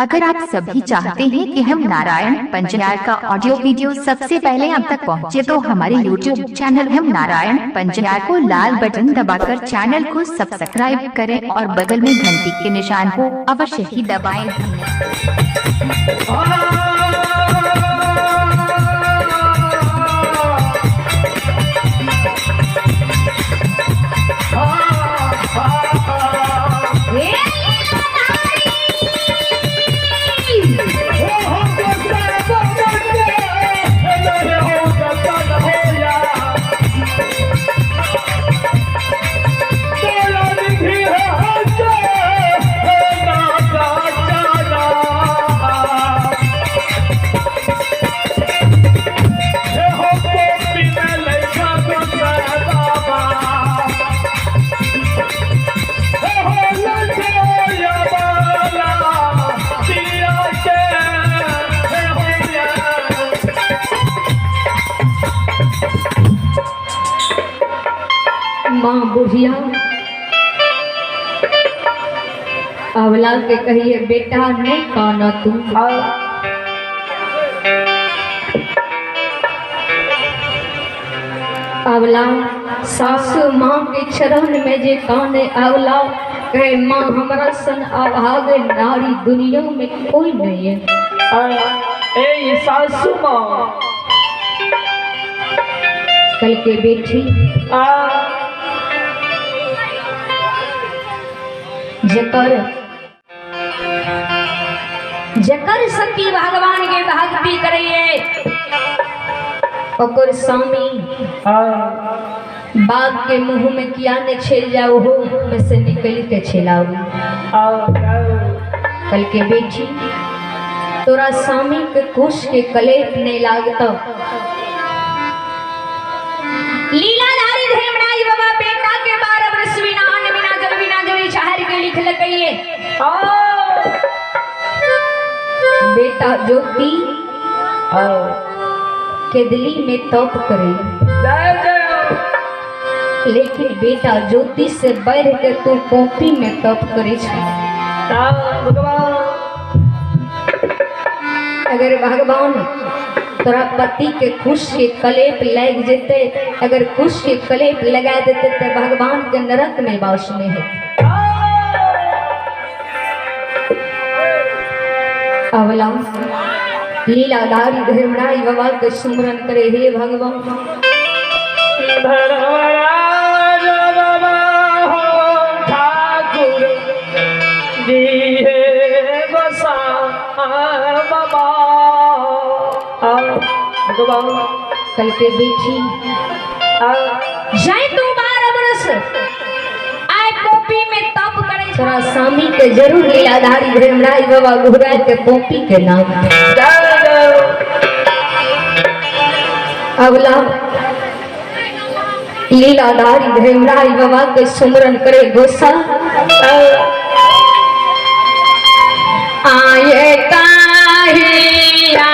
अगर आप सभी चाहते हैं कि हम नारायण पंचार का ऑडियो वीडियो सबसे पहले आप तक पहुंचे, तो हमारे YouTube चैनल हम नारायण पंचार को लाल बटन दबाकर चैनल को सब्सक्राइब करें और बगल में घंटी के निशान को अवश्य ही दबाएं। माँ बुढ़िया अवला के कहिए बेटा नहीं काना तुम। अवला सासू माँ के चरण में जे काने अवला कहे माँ हमारा सन अभागे नारी दुनिया में कोई नहीं है। ए सासू माँ कल के बेटी जकर सती भगवान के भक्ति करिए ओकर स्वामी बाघ के मुंह में किया ने छेल जाओ हो में से निकल के छेलाओ। कल के बेटी तोरा स्वामी के कुश के कलेप नहीं लागता। लीलाधारी धर्मराज बाबा बेटा के 12 वर्ष बिना अन्न बिना जल बिना जोई शहर के लिख लकइए। बेटा ज्योति केदली में तप करे, लेकिन बेटा ज्योति से बढ़ के तू कॉपी में तप करे। अगर भगवान तोरा पति के खुश के कलेप लग जेते, अगर खुश के कलेप लगा देते तो भगवान के नरक में वास में है। अवला लीलाधारी धर्मराज बाबा के सुमरन करे। हे भगवान ठाकुर कल के बेटी जाए तू 12 वर्ष आए कॉपी में तप करे। तोरा स्वामी के जरूर लीलाधारी धर्मराज बाबा घुरा के कॉपी के नाम अवला लीलाधारी धर्मराज बाबा के सुमरन करे। गोसा आए काहिया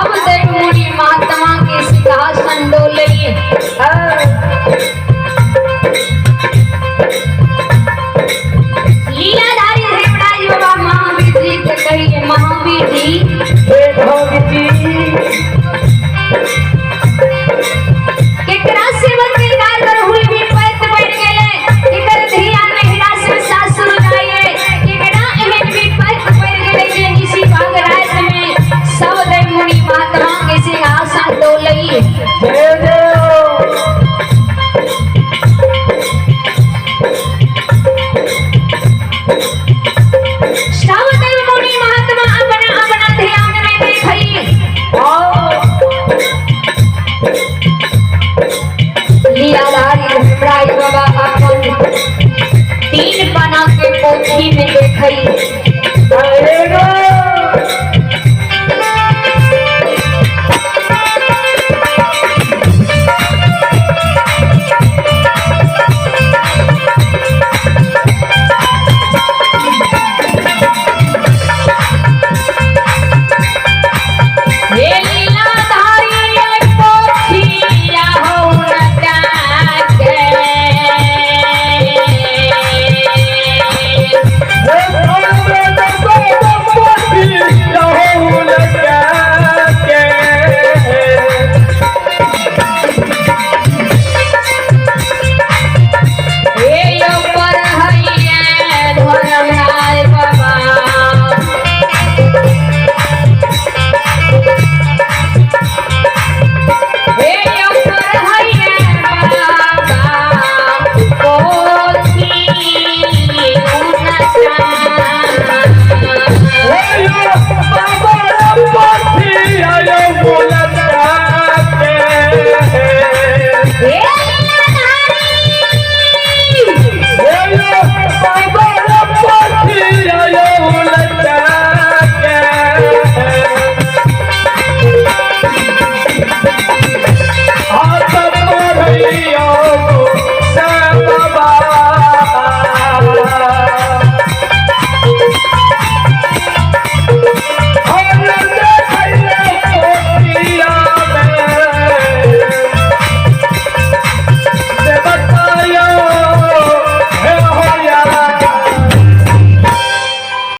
सब देव मुनि महात्मा के सिंहासन डोलइए। लीलाधारी धर्मराज बाबा महावीर जी के कहिए महावीर जी केकरा सेवक के गाल पर हुई भी पैत बैठ गेले केकर धिया में हिरास में सासुर जाए केकरा एमे भी पैत बैठ गेले जे इसी भाग रात में सब देव मुनि महात्मा के सिंहासन डोलइए।